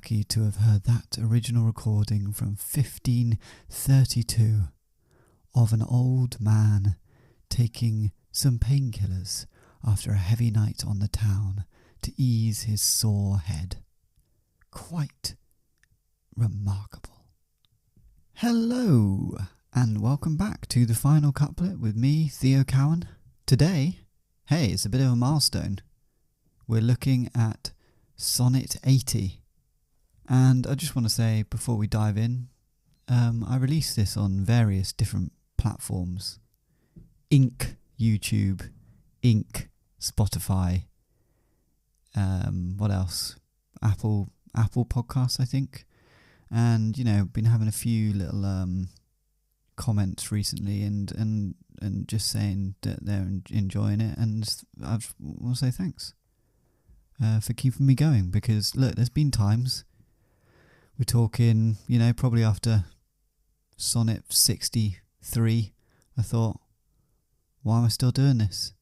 lucky to have heard that original recording from 1532 of an old man taking some painkillers after a heavy night on the town to ease his sore head. Quite remarkable. Hello, and welcome back to the final couplet with me, Theo Cowan. Today, hey, it's a bit of a milestone. We're looking at Sonnet 80. And I just want to say, before we dive in, I released this on various different platforms. Inc. YouTube, Inc. Spotify, what else? Apple Podcasts, I think. And, you know, been having a few little comments recently and just saying that they're enjoying it, and I want to say thanks for keeping me going, because look, there's been times, we're talking, you know, probably after Sonnet 63, I thought, why am I still doing this?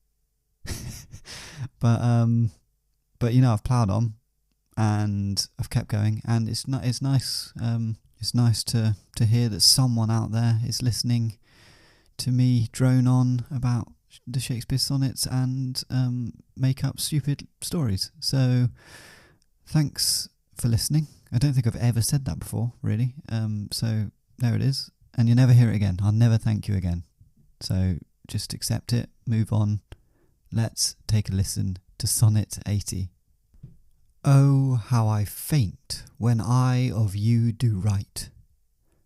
but you know, I've ploughed on and I've kept going, and it's nice. It's nice to hear that someone out there is listening to me drone on about the Shakespeare sonnets and make up stupid stories. So thanks for listening. I don't think I've ever said that before, really. So there it is. And you'll never hear it again. I'll never thank you again. So just accept it, move on. Let's take a listen to Sonnet 80. Oh, how I faint when I of you do write,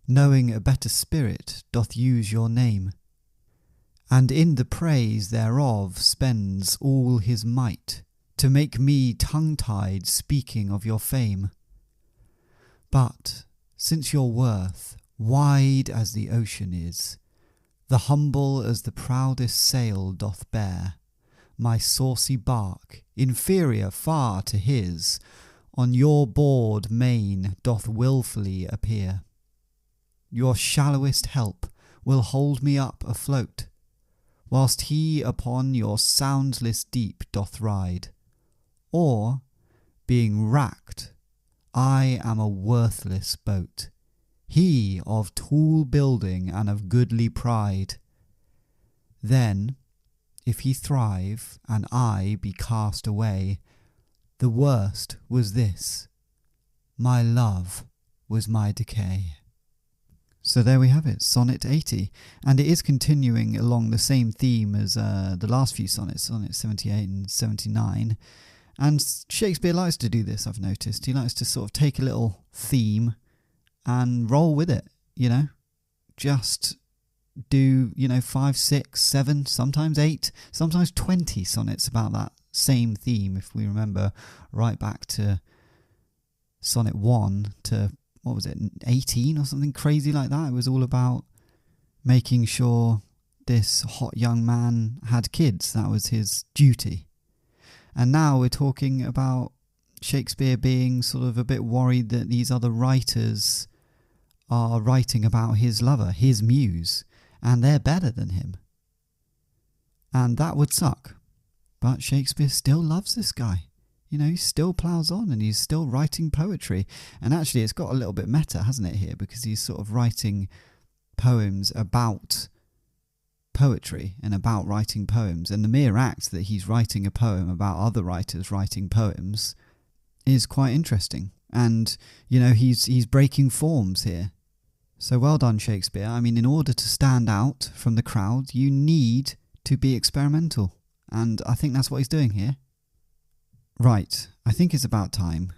knowing a better spirit doth use your name, and in the praise thereof spends all his might, to make me tongue-tied speaking of your fame. But, since your worth, wide as the ocean is, the humble as the proudest sail doth bear, my saucy bark, inferior far to his, on your broad main doth wilfully appear. Your shallowest help will hold me up afloat, whilst he upon your soundless deep doth ride. Or, being wracked, I am a worthless boat, he of tall building and of goodly pride. Then, if he thrive and I be cast away, the worst was this, my love was my decay. So there we have it, Sonnet 80, and it is continuing along the same theme as the last few sonnets, Sonnet 78 and 79, and Shakespeare likes to do this, I've noticed. He likes to sort of take a little theme and roll with it, you know, just do, you know, 5, 6, 7, sometimes 8, sometimes 20 sonnets about that same theme. If we remember right back to Sonnet 1 to, what was it, 18 or something crazy like that. It was all about making sure this hot young man had kids. That was his duty. And now we're talking about Shakespeare being sort of a bit worried that these other writers are writing about his lover, his muse, and they're better than him. And that would suck. But Shakespeare still loves this guy. You know, he still ploughs on and he's still writing poetry. And actually it's got a little bit meta, hasn't it, here? Because he's sort of writing poems about poetry and about writing poems. And the mere act that he's writing a poem about other writers writing poems is quite interesting. And, you know, he's breaking forms here. So well done, Shakespeare. I mean, in order to stand out from the crowd, you need to be experimental. And I think that's what he's doing here. Right, I think it's about time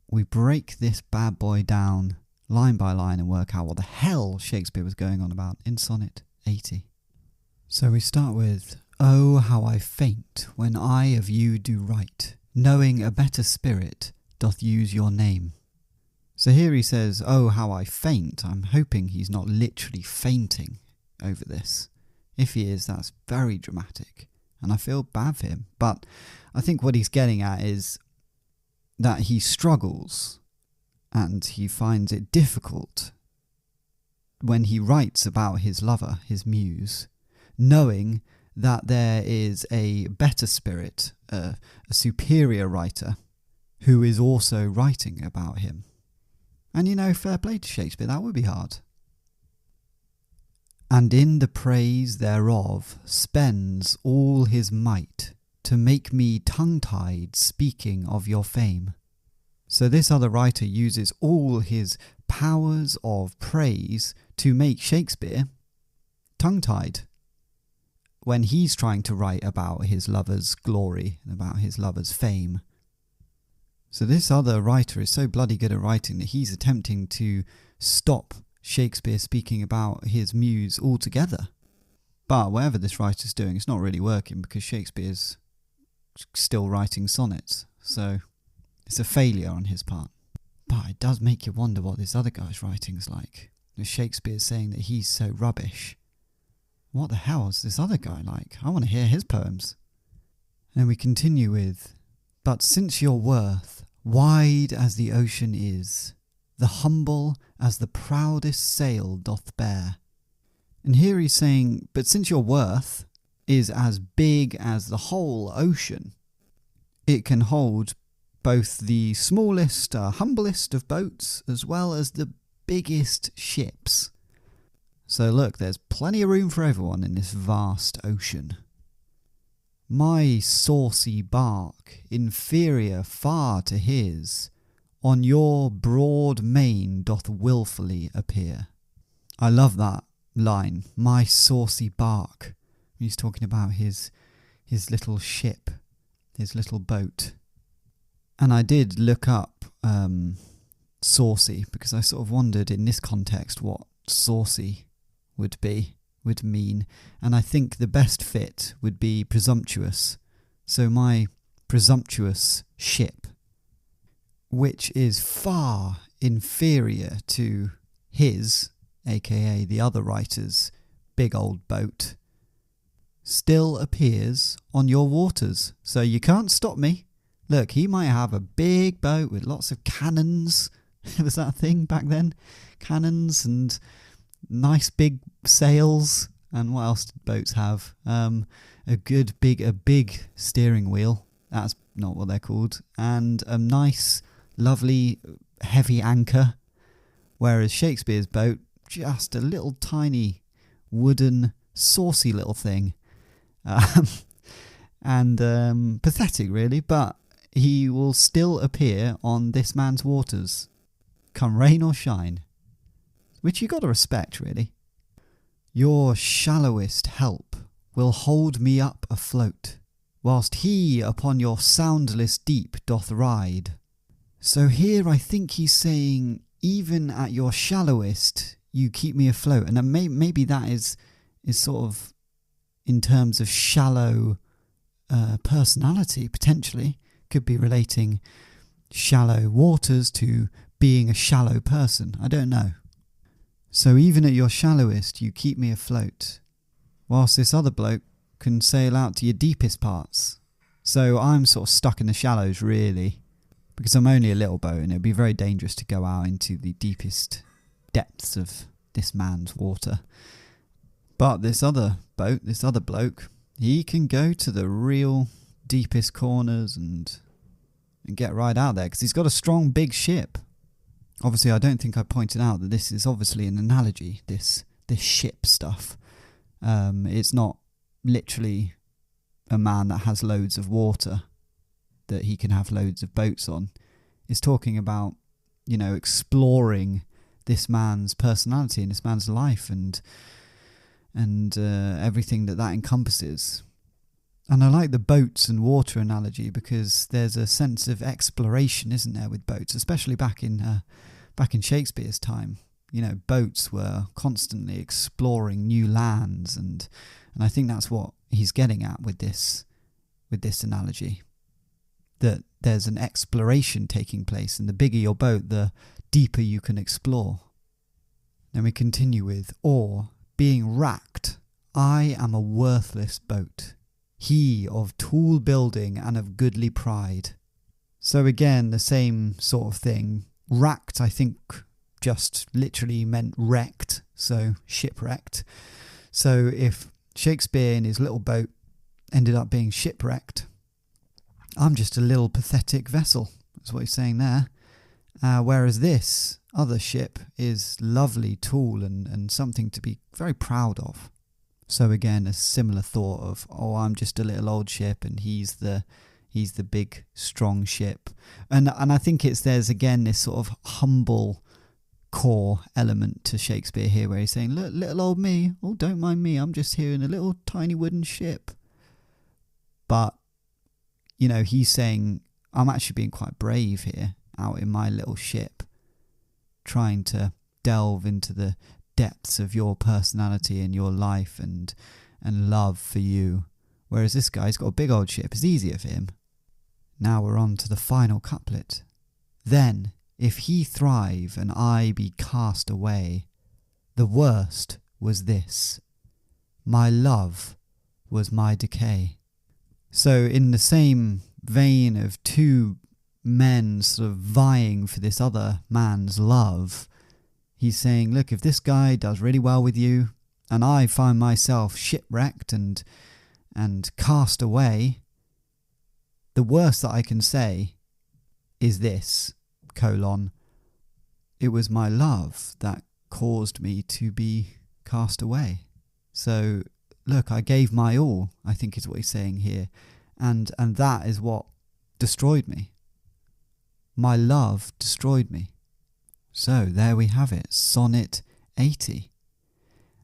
we break this bad boy down line by line and work out what the hell Shakespeare was going on about in Sonnet 80. So we start with, oh, how I faint when I of you do write, knowing a better spirit doth use your name. So here he says, oh, how I faint. I'm hoping he's not literally fainting over this. If he is, that's very dramatic, and I feel bad for him. But I think what he's getting at is that he struggles and he finds it difficult when he writes about his lover, his muse, knowing that there is a better spirit, a superior writer, who is also writing about him. And fair play to Shakespeare, that would be hard. And in the praise thereof spends all his might to make me tongue-tied speaking of your fame. So this other writer uses all his powers of praise to make Shakespeare tongue-tied when he's trying to write about his lover's glory and about his lover's fame. So this other writer is so bloody good at writing that he's attempting to stop Shakespeare speaking about his muse altogether. But whatever this writer's doing, it's not really working because Shakespeare's still writing sonnets. So it's a failure on his part. But it does make you wonder what this other guy's writing's like. If Shakespeare's saying that he's so rubbish, what the hell is this other guy like? I want to hear his poems. And we continue with, but since your worth, wide as the ocean is, the humble as the proudest sail doth bear. And here he's saying, but since your worth is as big as the whole ocean, it can hold both the smallest, humblest of boats as well as the biggest ships. So look, there's plenty of room for everyone in this vast ocean. My saucy bark, inferior far to his, on your broad main doth wilfully appear. I love that line, my saucy bark. He's talking about his little ship, his little boat. And I did look up saucy because I sort of wondered in this context what saucy would mean, and I think the best fit would be presumptuous. So my presumptuous ship, which is far inferior to his, aka the other writer's, big old boat, still appears on your waters. So you can't stop me. Look, he might have a big boat with lots of cannons. Was that a thing back then? Cannons and nice big sails. And what else did boats have? A big steering wheel. That's not what they're called. And a nice, lovely, heavy anchor. Whereas Shakespeare's boat, just a little tiny, wooden, saucy little thing. And pathetic, really. But he will still appear on this man's waters, come rain or shine. Which you got to respect, really. Your shallowest help will hold me up afloat, whilst he upon your soundless deep doth ride. So here I think he's saying, even at your shallowest, you keep me afloat. And maybe that is sort of in terms of shallow personality, potentially. Could be relating shallow waters to being a shallow person. I don't know. So even at your shallowest, you keep me afloat, whilst this other bloke can sail out to your deepest parts. So I'm sort of stuck in the shallows, really, because I'm only a little boat, and it would be very dangerous to go out into the deepest depths of this man's water. But this other boat, this other bloke, he can go to the real deepest corners and get right out there, because he's got a strong big ship. Obviously, I don't think I pointed out that this is obviously an analogy, this ship stuff. It's not literally a man that has loads of water that he can have loads of boats on. It's talking about, exploring this man's personality and this man's life and everything that encompasses. And I like the boats and water analogy because there's a sense of exploration, isn't there, with boats, especially back in Shakespeare's time. Boats were constantly exploring new lands, and I think that's what he's getting at with this analogy. That there's an exploration taking place, and the bigger your boat, the deeper you can explore. Then we continue with, or being wracked, I am a worthless boat. He of tool building and of goodly pride. So again, the same sort of thing. Wracked, I think, just literally meant wrecked, so shipwrecked. So if Shakespeare in his little boat ended up being shipwrecked, I'm just a little pathetic vessel, that's what he's saying there. Whereas this other ship is lovely, tall, and something to be very proud of. So again, a similar thought of, oh, I'm just a little old ship and he's the big, strong ship. And I think there's again this sort of humble core element to Shakespeare here, where he's saying, look, little old me, oh, don't mind me, I'm just here in a little tiny wooden ship. But, he's saying, I'm actually being quite brave here, out in my little ship, trying to delve into the depths of your personality and your life and love for you. Whereas this guy's got a big old ship, it's easier for him. Now we're on to the final couplet. Then, if he thrive and I be cast away, the worst was this, my love was my decay. So in the same vein of two men sort of vying for this other man's love, he's saying, look, if this guy does really well with you and I find myself shipwrecked and cast away, the worst that I can say is this, : it was my love that caused me to be cast away. So look, I gave my all, I think is what he's saying here, and that is what destroyed me. My love destroyed me. So there we have it, Sonnet 80.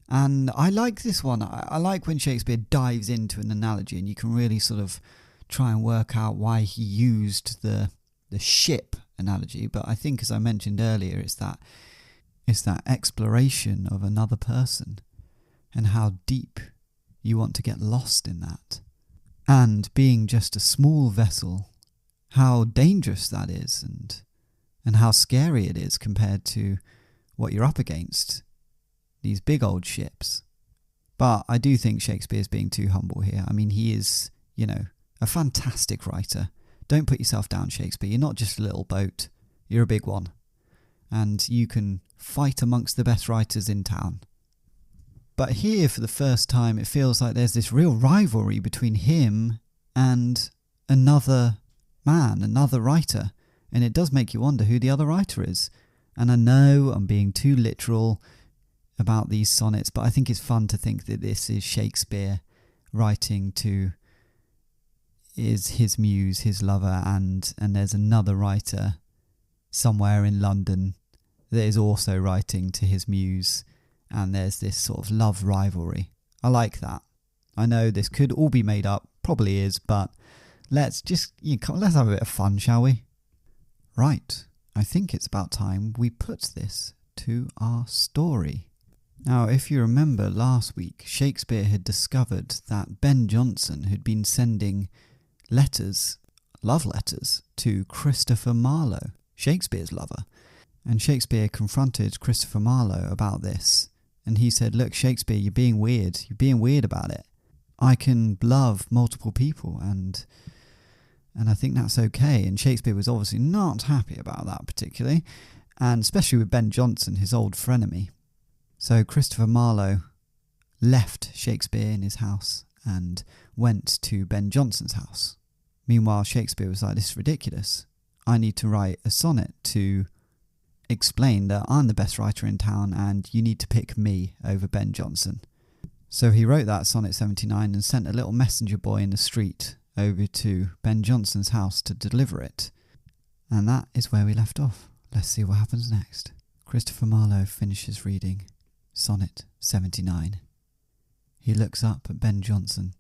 And I like this one. I like when Shakespeare dives into an analogy and you can really sort of try and work out why he used the ship analogy. But I think, as I mentioned earlier, it's that exploration of another person and how deep you want to get lost in that. And being just a small vessel, how dangerous that is and how scary it is compared to what you're up against, these big old ships. But I do think Shakespeare's being too humble here. I mean, he is, a fantastic writer. Don't put yourself down, Shakespeare. You're not just a little boat. You're a big one. And you can fight amongst the best writers in town. But here, for the first time, it feels like there's this real rivalry between him and another man, another writer. And it does make you wonder who the other writer is. And I know I'm being too literal about these sonnets, but I think it's fun to think that this is Shakespeare writing to his muse, his lover, and there's another writer somewhere in London that is also writing to his muse, and there's this sort of love rivalry. I like that. I know this could all be made up, probably is, but let's have a bit of fun, shall we? Right, I think it's about time we put this to our story. Now, if you remember last week, Shakespeare had discovered that Ben Jonson had been sending love letters, to Christopher Marlowe, Shakespeare's lover. And Shakespeare confronted Christopher Marlowe about this. And he said, look, Shakespeare, you're being weird. You're being weird about it. I can love multiple people and I think that's okay. And Shakespeare was obviously not happy about that particularly, and especially with Ben Jonson, his old frenemy. So Christopher Marlowe left Shakespeare in his house and went to Ben Jonson's house. Meanwhile, Shakespeare was like, this is ridiculous. I need to write a sonnet to explain that I'm the best writer in town and you need to pick me over Ben Jonson. So he wrote that Sonnet 79 and sent a little messenger boy in the street over to Ben Jonson's house to deliver it. And that is where we left off. Let's see what happens next. Christopher Marlowe finishes reading Sonnet 79. He looks up at Ben Jonson,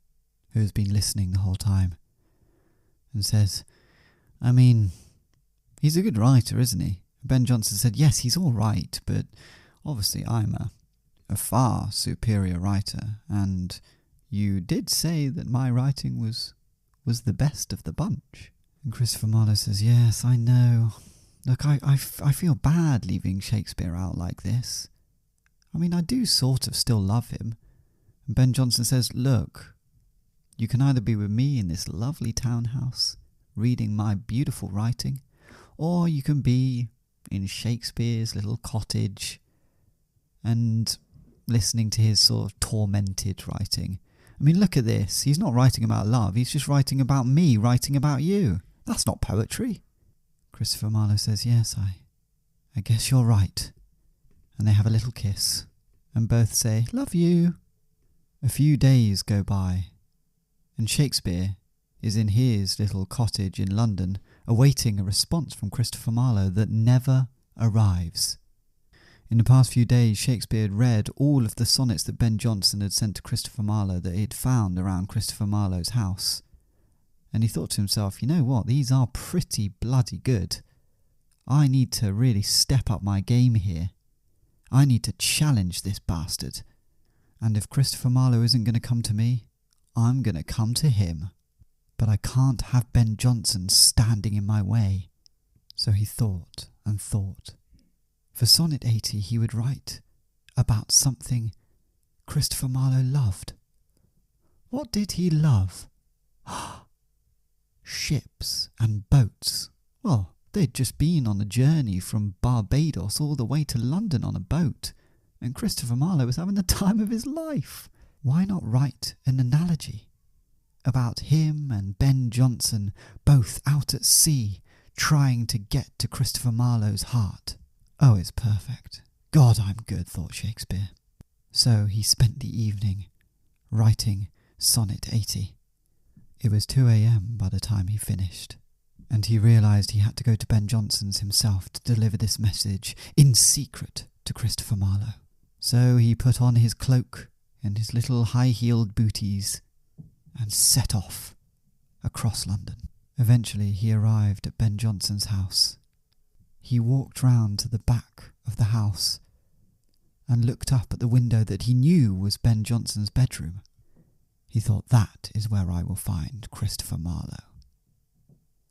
who has been listening the whole time, and says, I mean, he's a good writer, isn't he? Ben Jonson said, yes, he's all right, but obviously I'm a far superior writer, and you did say that my writing was the best of the bunch. And Christopher Marlowe says, yes, I know. Look, I feel bad leaving Shakespeare out like this. I mean, I do sort of still love him. And Ben Jonson says, look, you can either be with me in this lovely townhouse, reading my beautiful writing, or you can be in Shakespeare's little cottage and listening to his sort of tormented writing. I mean, look at this. He's not writing about love. He's just writing about me, writing about you. That's not poetry. Christopher Marlowe says, yes, I guess you're right. And they have a little kiss, and both say, love you. A few days go by, and Shakespeare is in his little cottage in London, awaiting a response from Christopher Marlowe that never arrives. In the past few days, Shakespeare had read all of the sonnets that Ben Jonson had sent to Christopher Marlowe that he'd found around Christopher Marlowe's house. And he thought to himself, you know what, these are pretty bloody good. I need to really step up my game here. I need to challenge this bastard. And if Christopher Marlowe isn't going to come to me, I'm going to come to him. But I can't have Ben Jonson standing in my way. So he thought and thought. For Sonnet 80 he would write about something Christopher Marlowe loved. What did he love? Ships and boats. Well, they'd just been on a journey from Barbados all the way to London on a boat, and Christopher Marlowe was having the time of his life. Why not write an analogy about him and Ben Jonson both out at sea trying to get to Christopher Marlowe's heart? Oh, it's perfect. God, I'm good, thought Shakespeare. So he spent the evening writing Sonnet 80. It was 2 a.m. by the time he finished, and he realised he had to go to Ben Jonson's himself to deliver this message in secret to Christopher Marlowe. So he put on his cloak and his little high-heeled booties and set off across London. Eventually he arrived at Ben Jonson's house. He walked round to the back of the house and looked up at the window that he knew was Ben Jonson's bedroom. He thought, that is where I will find Christopher Marlowe.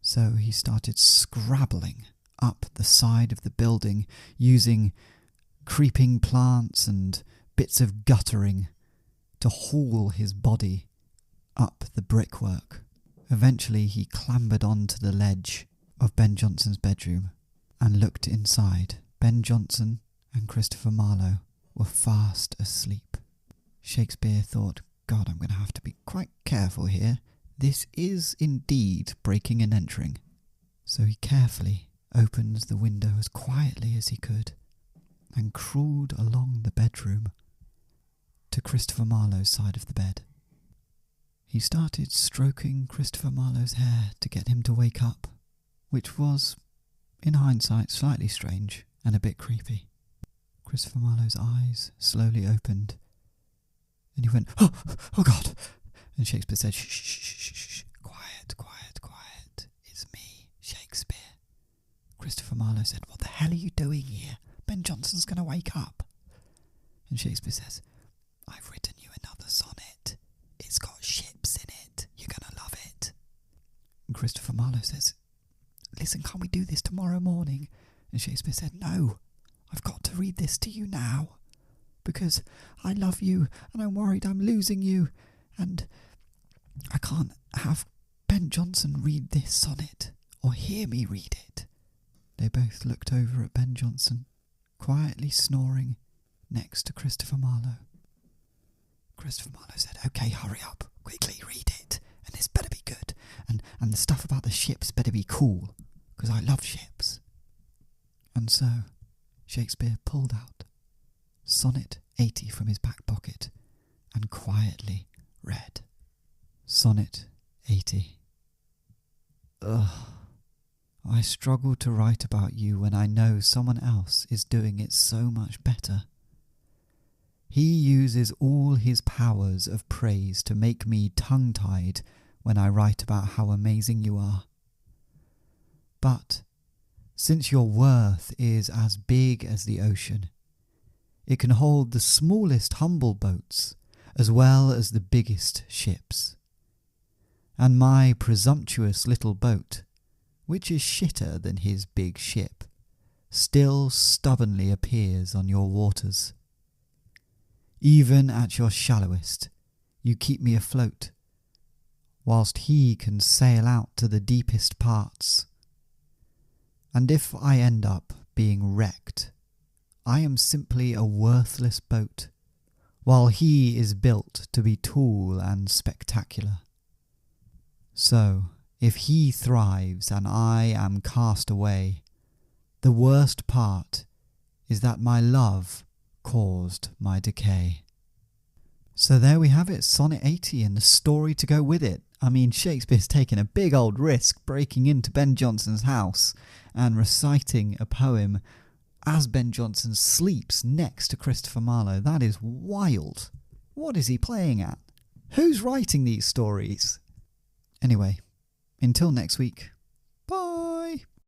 So he started scrabbling up the side of the building using creeping plants and bits of guttering to haul his body up the brickwork. Eventually he clambered onto the ledge of Ben Jonson's bedroom and looked inside. Ben Jonson and Christopher Marlowe were fast asleep. Shakespeare thought, God, I'm going to have to be quite careful here. This is indeed breaking and entering. So he carefully opened the window as quietly as he could and crawled along the bedroom to Christopher Marlowe's side of the bed. He started stroking Christopher Marlowe's hair to get him to wake up, which was, in hindsight, slightly strange and a bit creepy. Christopher Marlowe's eyes slowly opened, and he went, oh God! And Shakespeare said, shh, shh, shh, shh, quiet, quiet, quiet. It's me, Shakespeare. Christopher Marlowe said, what the hell are you doing here? Ben Jonson's going to wake up. And Shakespeare says, I've written you another sonnet. It's got ships in it. You're going to love it. And Christopher Marlowe says, listen, can't we do this tomorrow morning? And Shakespeare said, no, I've got to read this to you now, because I love you and I'm worried I'm losing you, and I can't have Ben Jonson read this sonnet or hear me read it. They both looked over at Ben Jonson, quietly snoring next to Christopher Marlowe. Christopher Marlowe said, okay, hurry up, quickly read it, and this better be good, and the stuff about the ships better be cool, because I love ships. And so Shakespeare pulled out Sonnet 80 from his back pocket and quietly read. Sonnet 80. Ugh. I struggle to write about you when I know someone else is doing it so much better. He uses all his powers of praise to make me tongue-tied when I write about how amazing you are. But since your worth is as big as the ocean, it can hold the smallest humble boats as well as the biggest ships. And my presumptuous little boat, which is shitter than his big ship, still stubbornly appears on your waters. Even at your shallowest, you keep me afloat, whilst he can sail out to the deepest parts. And if I end up being wrecked, I am simply a worthless boat, while he is built to be tall and spectacular. So, if he thrives and I am cast away, The worst part is that my love caused my decay. So there we have it, Sonnet 80 and the story to go with it. I mean, Shakespeare's taken a big old risk breaking into Ben Jonson's house and reciting a poem as Ben Jonson sleeps next to Christopher Marlowe. That is wild. What is he playing at? Who's writing these stories? Anyway, until next week,